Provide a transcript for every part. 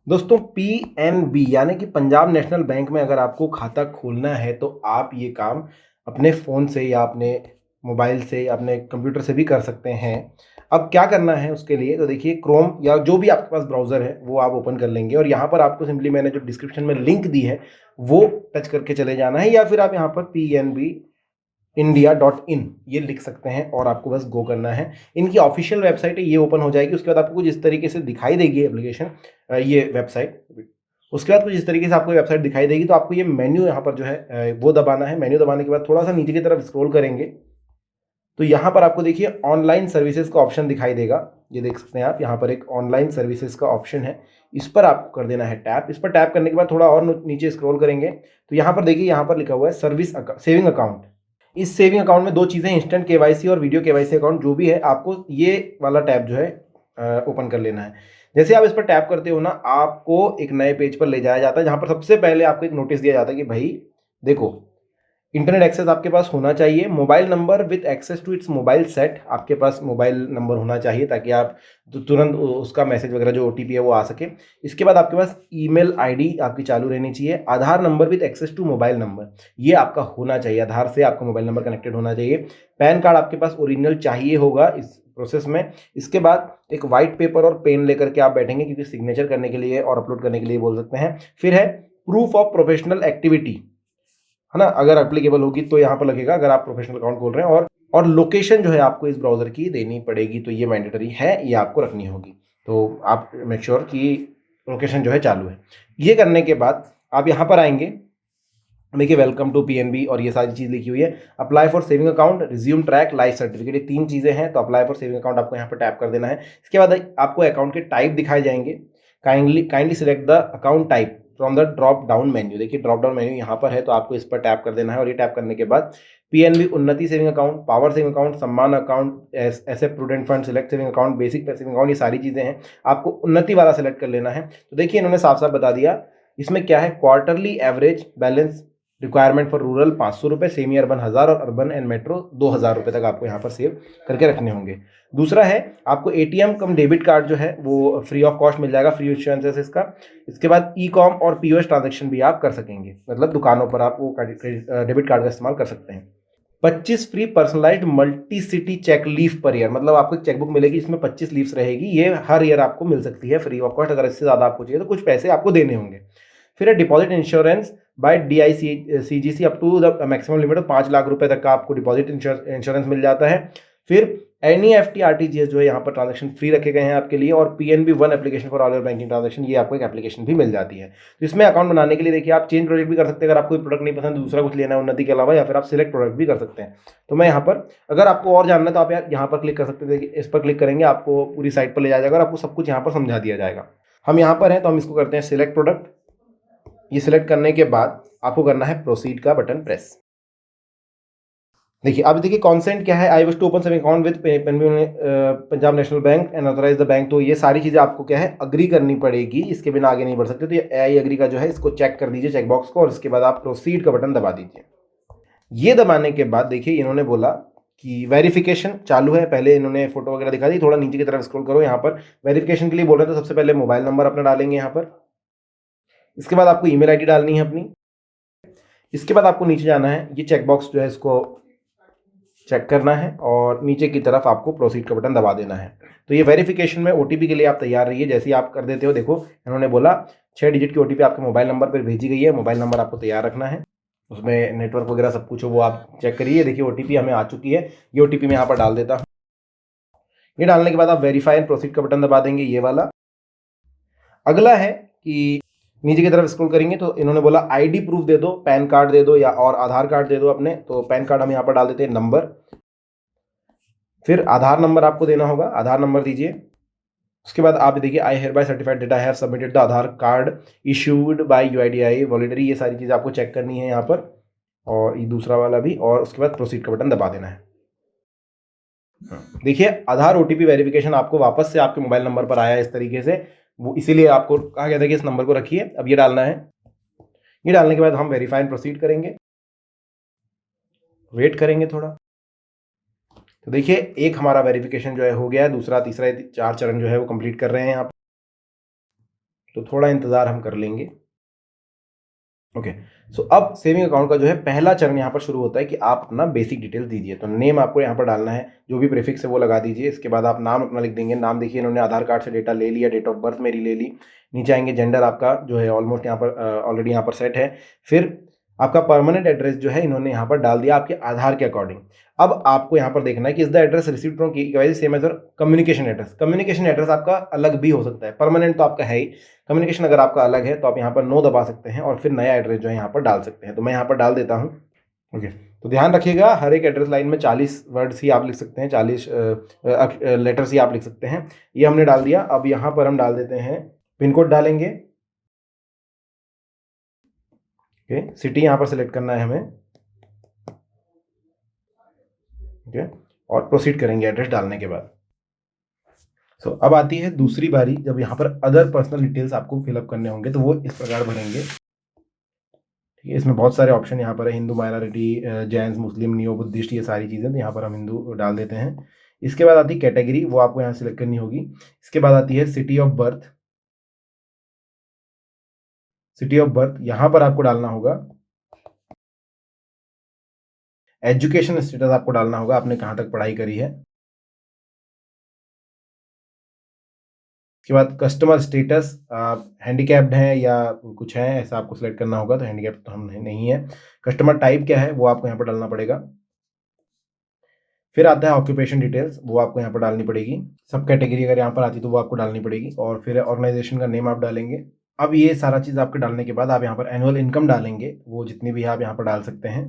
दोस्तों पीएनबी यानी कि पंजाब नेशनल बैंक में अगर आपको खाता खोलना है तो आप ये काम अपने फ़ोन से या अपने मोबाइल से या अपने कंप्यूटर से भी कर सकते हैं। अब क्या करना है उसके लिए तो देखिए क्रोम या जो भी आपके पास ब्राउज़र है वो आप ओपन कर लेंगे और यहाँ पर आपको सिंपली मैंने जो डिस्क्रिप्शन में लिंक दी है वो टच करके चले जाना है या फिर आप यहाँ पर पीएनबी इंडिया.इन ये लिख सकते हैं और आपको बस गो करना है। इनकी ऑफिशियल वेबसाइट है, ये ओपन हो जाएगी। उसके बाद आपको कुछ इस तरीके से दिखाई देगी एप्लीकेशन, ये वेबसाइट। उसके बाद कुछ इस तरीके से आपको वेबसाइट दिखाई देगी तो आपको ये मेन्यू यहाँ पर जो है वो दबाना है। मेन्यू दबाने के बाद थोड़ा सा नीचे की तरफ स्क्रॉल करेंगे तो यहाँ पर आपको देखिए ऑनलाइन सर्विसेज का ऑप्शन दिखाई देगा। ये देख सकते हैं आप, यहाँ पर एक ऑनलाइन सर्विसेज का ऑप्शन है, इस पर आपको कर देना है टैप। इस पर टैप करने के बाद थोड़ा और नीचे स्क्रॉल करेंगे तो यहाँ पर देखिए, यहाँ पर लिखा हुआ है सर्विस सेविंग अकाउंट। इस सेविंग अकाउंट में दो चीज़ें, इंस्टेंट केवाईसी और वीडियो केवाईसी अकाउंट जो भी है, आपको ये वाला टैब जो है ओपन कर लेना है। जैसे आप इस पर टैप करते हो ना, आपको एक नए पेज पर ले जाया जाता है जहाँ पर सबसे पहले आपको एक नोटिस दिया जाता है कि भाई देखो, इंटरनेट एक्सेस आपके पास होना चाहिए, mobile number with access to its mobile set, आपके पास मोबाइल नंबर होना चाहिए ताकि आप तुरंत उसका मैसेज वगैरह जो ओटीपी है वो आ सके। इसके बाद आपके पास ईमेल आईडी आपकी चालू रहनी चाहिए। Aadhaar number with access to mobile number ये आपका होना चाहिए, आधार से आपका मोबाइल नंबर कनेक्टेड होना चाहिए। पैन कार्ड आपके पास ओरिजिनल चाहिए होगा इस प्रोसेस में। इसके बाद एक वाइट पेपर और पेन लेकर के आप बैठेंगे क्योंकि सिग्नेचर करने के लिए और अपलोड करने के लिए बोल सकते हैं। फिर है प्रूफ ऑफ प्रोफेशनल एक्टिविटी, है ना, अगर एप्लीकेबल होगी तो यहाँ पर लगेगा अगर आप प्रोफेशनल अकाउंट खोल रहे हैं। और लोकेशन जो है आपको इस ब्राउजर की देनी पड़ेगी, तो ये मैंडेटरी है, ये आपको रखनी होगी। तो आप मेक श्योर कि लोकेशन जो है चालू है। ये करने के बाद आप यहाँ पर आएंगे, देखिए वेलकम टू पीएनबी और ये सारी चीज़ लिखी हुई है। Apply for saving account, resume track, life certificate, ये तीन चीज़ें हैं। तो अप्लाई फॉर सेविंग अकाउंट आपको यहाँ पर टैप कर देना है। इसके बाद आपको अकाउंट के टाइप दिखाए जाएंगे। Kindly select the account type from the drop down menu. देखिए ड्रॉप डाउन मेन्यू यहाँ पर है तो आपको इस पर टैप कर देना है और ये टैप करने के बाद पीएनबी उन्नति saving account, power saving account, सम्मान अकाउंट, ऐसे prudent fund, select saving account, basic saving account, ये सारी चीज़ें हैं। आपको उन्नति वाला सिलेक्ट कर लेना है। तो देखिए इन्होंने साफ साफ बता दिया इसमें क्या है। Quarterly average balance requirement for rural 500 रुपये, सेमी अर्बन 1000 और अर्बन एंड मेट्रो 2000 रुपये तक आपको यहाँ पर सेव करके रखने होंगे। दूसरा है आपको एटीएम कम डेबिट कार्ड जो है वो फ्री ऑफ कॉस्ट मिल जाएगा, फ्री इंश्योरेंस इसका। इसके बाद ई कॉम और पीओएस ट्रांजेक्शन भी आप कर सकेंगे, मतलब दुकानों पर आप वो डेबिट कार्ड का इस्तेमाल कर सकते हैं। 25 free personalised multi city cheque leaf per year, मतलब आपको एक चेकबुक मिलेगी इसमें 25 लीव्स रहेगी, ये हर ईयर आपको मिल सकती है फ्री ऑफ कॉस्ट। अगर इससे ज़्यादा आपको चाहिए तो कुछ पैसे आपको देने होंगे। फिर है deposit insurance by DICGC up to the maximum limit of 5 lakh रुपए तक का आपको डिपॉजिट इंश्योरेंस मिल जाता है। फिर NEFT RTGS जो है यहाँ पर ट्रांजेक्शन फ्री रखे गए हैं आपके लिए। और PNB one application for all your banking transaction, ये आपको एक एप्लीकेशन भी मिल जाती है। तो इसमें अकाउंट बनाने के लिए देखिए आप चेंज प्रोडक्ट भी कर सकते हैं, अगर आपको प्रोडक्ट नहीं पसंद दूसरा कुछ लेना है उन्नति के अलावा, या फिर आप सिलेक्ट प्रोडक्ट भी कर सकते हैं। तो मैं यहाँ पर, अगर आपको और जानना है तो आप यहाँ पर क्लिक कर सकते हैं। इस पर क्लिक करेंगे आपको पूरी साइट पर ले जाएगा और आपको सब कुछ यहाँ पर समझा दिया जाएगा। हम यहाँ पर हैं तो हम इसको करते हैं सिलेक्ट प्रोडक्ट। ये सिलेक्ट करने के बाद आपको करना है प्रोसीड का बटन प्रेस। देखिए अब देखिए कॉन्सेंट क्या है, I wish to open saving account with Punjab national bank and authorize the bank. तो ये सारी चीज़ें आपको क्या है अग्री करनी पड़ेगी, इसके बिना आगे नहीं बढ़ सकते। तो ये आई एग्री का जो है इसको चेक कर दीजिए चेक बॉक्स को, और इसके बाद आप प्रोसीड का बटन दबा दीजिए। ये दबाने के बाद देखिए इन्होंने बोला कि वेरिफिकेशन चालू है। पहले इन्होंने फोटो वगैरह दिखा दी, थोड़ा नीचे की तरफ स्क्रॉल करो। यहाँ पर वेरिफिकेशन के लिए बोल रहे हैं तो सबसे पहले मोबाइल नंबर अपना डालेंगे यहाँ पर। इसके बाद आपको ईमेल आईडी डालनी है अपनी। इसके बाद आपको नीचे जाना है, ये चेकबॉक्स जो है इसको चेक करना है और नीचे की तरफ आपको प्रोसीड का बटन दबा देना है। तो ये वेरिफिकेशन में ओटीपी के लिए आप तैयार रहिए। जैसे ही आप कर देते हो, देखो इन्होंने बोला 6 डिजिट की ओटीपी आपके मोबाइल नंबर पर भेजी गई है। मोबाइल नंबर आपको तैयार रखना है, उसमें नेटवर्क वगैरह सब कुछ हो वो आप चेक करिए। देखिए ओटीपी हमें आ चुकी है, ये ओटीपी मैं यहाँ पर डाल देता हूँ। ये डालने के बाद आप वेरीफाई एंड प्रोसीड का बटन दबा देंगे, ये वाला। अगला है कि नीचे की तरफ स्क्रॉल करेंगे तो इन्होंने बोला आईडी प्रूफ दे दो, पैन कार्ड दे दो या और आधार कार्ड दे दो अपने। तो पैन कार्ड हम यहाँ पर डाल देते हैं नंबर। फिर आधार नंबर आपको देना होगा, आधार नंबर दीजिए। उसके बाद आप देखिए I hereby certified that I have submitted the Aadhaar card issued by UIDAI voluntary, ये सारी चीज़ें आपको चेक करनी है यहाँ पर, और ये दूसरा वाला भी। और उसके बाद प्रोसीड का बटन दबा देना है। देखिए आधार OTP वेरिफिकेशन आपको वापस से आपके मोबाइल नंबर पर आया इस तरीके से, वो इसीलिए आपको कहा गया था कि इस नंबर को रखिए। अब ये डालना है। ये डालने के बाद हम वेरीफाई एंड प्रोसीड करेंगे, वेट करेंगे थोड़ा। तो देखिए एक हमारा वेरिफिकेशन जो है हो गया है, दूसरा तीसरा 4 चरण जो है वो कंप्लीट कर रहे हैं यहाँ पर। तो थोड़ा इंतज़ार हम कर लेंगे। ओके। सो अब सेविंग अकाउंट का जो है पहला चरण यहाँ पर शुरू होता है कि आप अपना बेसिक डिटेल्स दीजिए। तो नेम आपको यहाँ पर डालना है, जो भी प्रीफिक्स है वो लगा दीजिए। इसके बाद आप नाम अपना लिख देंगे। नाम देखिए इन्होंने आधार कार्ड से डेटा ले लिया, डेट ऑफ बर्थ मेरी ले ली। नीचे आएंगे, जेंडर आपका जो है ऑलमोस्ट यहाँ पर ऑलरेडी यहाँ पर सेट है। फिर आपका परमानेंट एड्रेस जो है इन्होंने यहाँ पर डाल दिया आपके आधार के अकॉर्डिंग। अब आपको यहाँ पर देखना है कि is the address received from KYC same as your communication address. Communication address आपका अलग भी हो सकता है, परमानेंट तो आपका है ही। कम्युनिकेशन अगर आपका अलग है तो आप यहाँ पर नो दबा सकते हैं और फिर नया एड्रेस जो है यहाँ पर डाल सकते हैं। तो मैं यहाँ पर डाल देता हूँ। ओके। तो ध्यान रखिएगा, हर एक एड्रेस लाइन में 40 वर्ड्स ही आप लिख सकते हैं, 40 लेटर्स ही आप लिख सकते हैं। ये हमने डाल दिया। अब यहाँ पर हम डाल देते हैं, पिन कोड डालेंगे। ओके, सिटी यहाँ पर सेलेक्ट करना है हमें। ओके, और प्रोसीड करेंगे एड्रेस डालने के बाद। सो अब आती है दूसरी बारी, जब यहाँ पर अदर पर्सनल डिटेल्स आपको फिलअप करने होंगे तो वो इस प्रकार भरेंगे। ठीक है, इसमें बहुत सारे ऑप्शन यहाँ पर है, हिंदू माइनॉरिटी, जैन, मुस्लिम, नियो बुद्धिस्ट, ये सारी चीज़ें। तो यहाँ पर हम हिंदू डाल देते हैं। इसके बाद आती है कैटेगरी, वो आपको यहाँ सेलेक्ट करनी होगी। इसके बाद आती है city of birth. City of birth यहाँ पर आपको डालना होगा। एजुकेशन स्टेटस आपको डालना होगा, आपने कहाँ तक पढ़ाई करी है। उसके बाद कस्टमर स्टेटस, आप हैंडीकैप्ड हैं या कुछ है ऐसा आपको सेलेक्ट करना होगा। तो हैंडीकैप्ड तो हम नहीं है। कस्टमर टाइप क्या है वो आपको यहाँ पर डालना पड़ेगा। फिर आता है ऑक्यूपेशन डिटेल्स, वो आपको यहाँ पर डालनी पड़ेगी। सब कैटेगरी अगर यहाँ पर आती तो वो आपको डालनी पड़ेगी। और फिर ऑर्गेनाइजेशन का नेम आप डालेंगे। अब ये सारा चीज़ आपके डालने के बाद आप यहाँ पर एनुअल इनकम डालेंगे, वो जितनी भी है आप यहाँ पर डाल सकते हैं।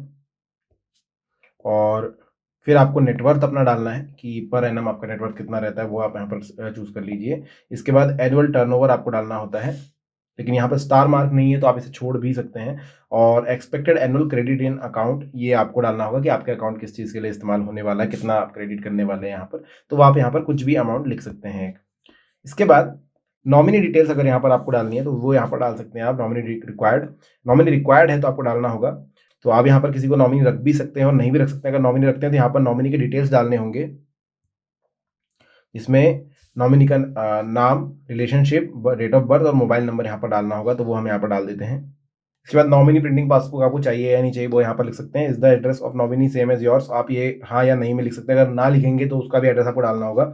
और फिर आपको नेटवर्थ अपना डालना है कि पर एनम आपका नेटवर्थ कितना रहता है, वो आप यहाँ पर चूज़ कर लीजिए। इसके बाद एनुअल टर्नओवर आपको डालना होता है, लेकिन यहाँ पर स्टार मार्क नहीं है तो आप इसे छोड़ भी सकते हैं। और expected annual credit in account, ये आपको डालना होगा कि आपके अकाउंट किस चीज़ के लिए इस्तेमाल होने वाला है, कितना आप क्रेडिट करने वाले हैं यहाँ पर। तो आप यहाँ पर कुछ भी अमाउंट लिख सकते हैं। इसके बाद नॉमिनी डिटेल्स अगर यहाँ पर आपको डालनी है तो वो यहाँ पर डाल सकते हैं आप। नॉमिनी रिक्वायर्ड है तो आपको डालना होगा। तो आप यहाँ पर किसी को नॉमिनी रख भी सकते हैं और नहीं भी रख सकते हैं। अगर नॉमिनी रखते हैं तो यहाँ पर नॉमिनी के डिटेल्स डालने होंगे। इसमें नॉमिनी का नाम, रिलेशनशिप, डेट ऑफ बर्थ और मोबाइल नंबर यहाँ पर डालना होगा। तो वो हम यहाँ पर डाल देते हैं। इसके बाद नॉमिनी प्रिंटिंग पासबुक आपको चाहिए या नहीं चाहिए वो यहाँ पर लिख सकते हैं। Is the address of nominee same as yours, आप ये हाँ या नहीं में लिख सकते हैं। अगर ना लिखेंगे तो उसका भी एड्रेस आपको डालना होगा।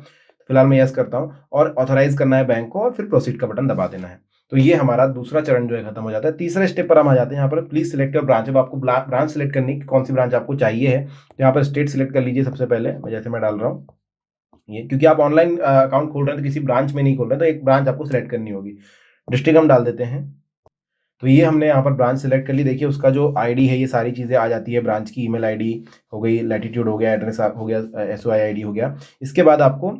फिलहाल मैं यस करता हूँ और ऑथराइज करना है बैंक को और फिर प्रोसीड का बटन दबा देना है। तो ये हमारा दूसरा चरण जो है खत्म हो जाता है। तीसरे स्टेप पर हम आ जाते हैं। यहाँ पर प्लीज सिलेक्ट योर ब्रांच। अब आपको ब्रांच सिलेक्ट करनी कि कौन सी ब्रांच आपको चाहिए है। तो यहाँ पर स्टेट सिलेक्ट कर लीजिए सबसे पहले, जैसे मैं डाल रहा हूँ ये, क्योंकि आप ऑनलाइन अकाउंट खोल रहे हैं तो किसी ब्रांच में नहीं खोल रहे हैं, तो एक ब्रांच आपको सिलेक्ट करनी होगी। डिस्ट्रिक्ट हम डाल देते हैं। तो ये हमने यहाँ पर ब्रांच सेलेक्ट कर ली। देखिए उसका जो आईडी है ये सारी चीज़ें आ जाती है। ब्रांच की ईमेल आईडी हो गई, लैटिट्यूड हो गया, एड्रेस हो गया, एसओआई आईडी हो गया। इसके बाद आपको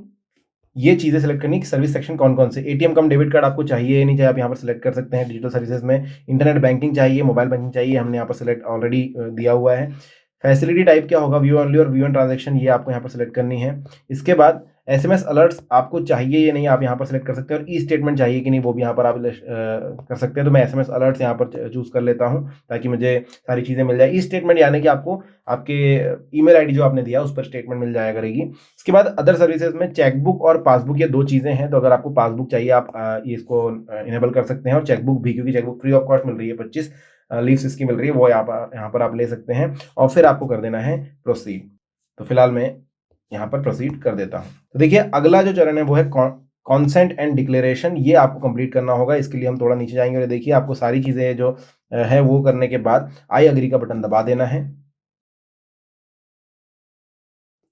ये चीज़ें सेलेक्ट करनी है कि सर्विस सेक्शन कौन कौन से, एटीएम कम डेबिट कार्ड आपको चाहिए या नहीं चाहिए, आप यहाँ पर सेलेक्ट कर सकते हैं। डिजिटल सर्विसेज में इंटरनेट बैंकिंग चाहिए, मोबाइल बैंकिंग चाहिए, हमने यहाँ पर सेलेक्ट ऑलरेडी दिया हुआ है। फैसिलिटी टाइप क्या होगा, व्यू ओनली और व्यू एंड ट्रांजैक्शन, ये आपको यहाँ पर सेलेक्ट करनी है। इसके बाद एसएमएस अलर्ट्स आपको चाहिए या नहीं आप यहाँ पर सेलेक्ट कर सकते हैं। और ई स्टेटमेंट चाहिए कि नहीं वो भी यहाँ पर आप कर सकते हैं। तो मैं एसएमएस अलर्ट्स यहाँ पर चूज़ कर लेता हूँ ताकि मुझे सारी चीज़ें मिल जाए। ई स्टेटमेंट यानी कि आपको आपके ईमेल आईडी जो आपने दिया उस पर स्टेटमेंट मिल जाया करेगी। इसके बाद अदर सर्विसेज में चेकबुक और पासबुक, ये दो चीज़ें हैं। तो अगर आपको पासबुक चाहिए आप ये इसको इनेबल कर सकते हैं, और चेकबुक भी, क्योंकि चेकबुक फ्री ऑफ कॉस्ट मिल रही है, 25 लीव्स इसकी मिल रही है, वो यहाँ पर आप ले सकते हैं। और फिर आपको कर देना है प्रोसीड। तो फिलहाल मैं यहाँ पर प्रोसीड कर देता हूँ। तो देखिए अगला जो चरण है वो है कॉन्सेंट एंड डिक्लेरेशन, ये आपको कंप्लीट करना होगा। इसके लिए हम थोड़ा नीचे जाएंगे और देखिए आपको सारी चीज़ें जो है वो करने के बाद आई अग्री का बटन दबा देना है।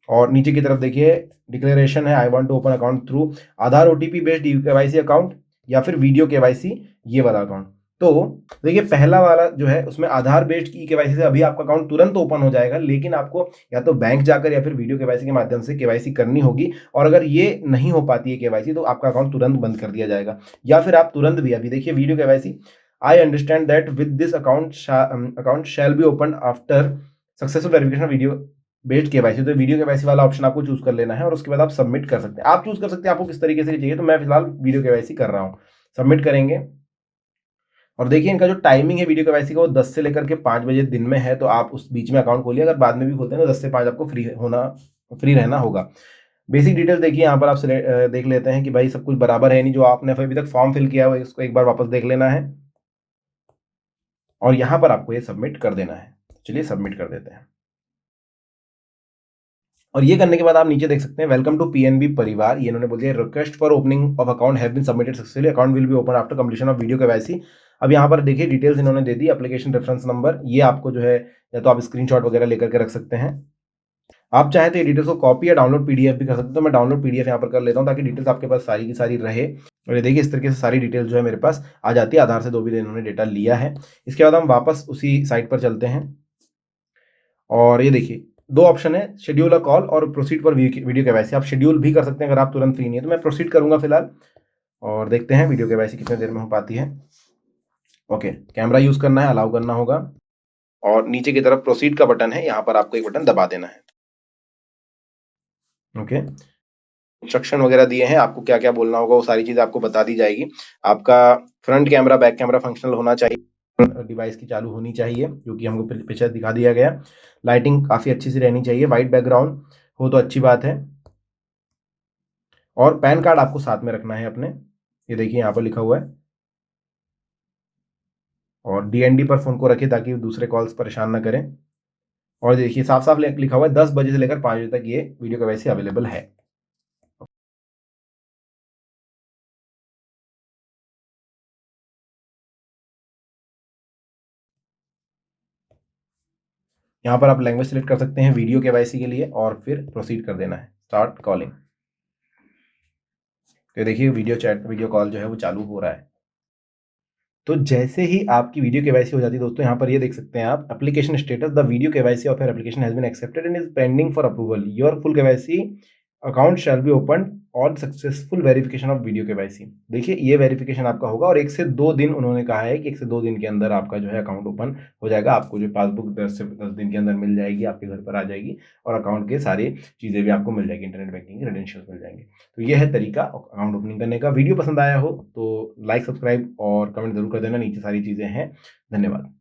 और नीचे की तरफ देखिए डिक्लेरेशन है, I want to open account through Aadhaar OTP based KYC account या फिर वीडियो केवाईसी, ये वाला अकाउंट। तो देखिए पहला वाला जो है उसमें आधार बेस्ड की केवाईसी से अभी आपका अकाउंट तुरंत ओपन हो जाएगा, लेकिन आपको या तो बैंक जाकर या फिर वीडियो केवाईसी के माध्यम से केवाईसी करनी होगी। और अगर ये नहीं हो पाती है केवाईसी तो आपका अकाउंट तुरंत बंद कर दिया जाएगा। या फिर आप तुरंत भी, अभी देखिए video KYC, I understand that with this account shall be open after successful verification video based KYC. तो वीडियो केवाईसी वाला ऑप्शन आपको चूज कर लेना है और उसके बाद आप सबमिट कर सकते हैं। आप चूज कर सकते हैं आपको किस तरीके से चाहिए। तो मैं फिलहाल वीडियो केवाईसी कर रहा हूँ, सबमिट करेंगे। और देखिए इनका जो टाइमिंग है वीडियो केवाईसी का वो 10 से लेकर के 5 बजे दिन में है। तो आप उस बीच में अकाउंट खोलिए, अगर बाद में भी खोलते हैं तो 10 से 5 आपको फ्री रहना होगा। बेसिक डिटेल्स देखिए यहाँ पर आप देख लेते हैं कि भाई सब कुछ बराबर है नहीं, जो आपने अभी तक फॉर्म फिल किया हुआ है उसको एक बार वापस देख लेना है और यहाँ पर आपको ये सबमिट कर देना है। चलिए सबमिट कर देते हैं। और ये करने के बाद आप नीचे देख सकते हैं वेलकम टू पीएनबी परिवार, ये इन्होंने बोल दिया request for opening of account have been submitted successfully, account will be open after completion of video KYC. अब यहाँ पर देखिए डिटेल्स इन्होंने दे दी, एप्लीकेशन रेफरेंस नंबर, ये आपको जो है या तो आप स्क्रीनशॉट वगैरह लेकर के रख सकते हैं। आप चाहे तो ये डिटेल्स को कॉपी या डाउनलोड पीडीएफ भी कर सकते हो, तो मैं डाउनलोड पीडीएफ यहाँ पर कर लेता हूँ ताकि डिटेल्स आपके पास सारी की सारी रहे। और ये देखिए इस तरीके से सारी डिटेल्स जो है मेरे पास आ जाती है, आधार से 2 भी इन्होंने डेटा लिया है। इसके बाद हम वापस उसी साइट पर चलते हैं और ये देखिए 2 ऑप्शन है, शेड्यूल अ कॉल और प्रोसीड फॉर वीडियो केवाईसी। आप शेड्यूल भी कर सकते हैं अगर आप तुरंत फ्री नहीं है, तो मैं प्रोसीड करूंगा फिलहाल और देखते हैं वीडियो केवाईसी कितने देर में हो पाती है। ओके, कैमरा यूज करना है, अलाउ करना होगा और नीचे की तरफ प्रोसीड का बटन है, यहाँ पर आपको एक बटन दबा देना है। ओके, इंस्ट्रक्शन वगैरह दिए हैं, आपको क्या क्या बोलना होगा वो सारी चीज़ आपको बता दी जाएगी। आपका front camera back camera functional होना चाहिए, डिवाइस की चालू होनी चाहिए जो कि हमको पीछे दिखा दिया गया। लाइटिंग काफ़ी अच्छी सी रहनी चाहिए, वाइट बैकग्राउंड हो तो अच्छी बात है। और पैन कार्ड आपको साथ में रखना है अपने, ये देखिए यहाँ पर लिखा हुआ है। और डीएनडी पर फ़ोन को रखिए ताकि दूसरे कॉल्स परेशान ना करें। और देखिए साफ साफ लिखा हुआ है 10 बजे से लेकर 5 बजे तक ये वीडियो केवाईसी अवेलेबल है। यहाँ पर आप लैंग्वेज सेलेक्ट कर सकते हैं वीडियो केवाईसी के लिए और फिर प्रोसीड कर देना है, स्टार्ट कॉलिंग। तो देखिए वीडियो कॉल जो है वो चालू हो रहा है। तो जैसे ही आपकी वीडियो केवाईसी हो जाती है दोस्तों, यहाँ पर ये देख सकते हैं आप application status, the video KYC of your application has been accepted and is pending for approval, your full KYC account shall be open on successful verification of video KYC. देखिए ये वेरिफिकेशन आपका होगा और 1 से 2 दिन उन्होंने कहा है कि 1 से 2 दिन के अंदर आपका जो है अकाउंट ओपन हो जाएगा। आपको जो पासबुक 10 से 10 दिन के अंदर मिल जाएगी, आपके घर पर आ जाएगी और अकाउंट के सारी चीज़ें भी आपको मिल जाएगी, इंटरनेट बैंकिंग के क्रेडेंशियल्स मिल जाएंगे। तो ये है तरीका अकाउंट ओपनिंग करने का। वीडियो पसंद आया हो तो लाइक सब्सक्राइब और कमेंट जरूर कर देना, नीचे सारी चीज़ें हैं। धन्यवाद।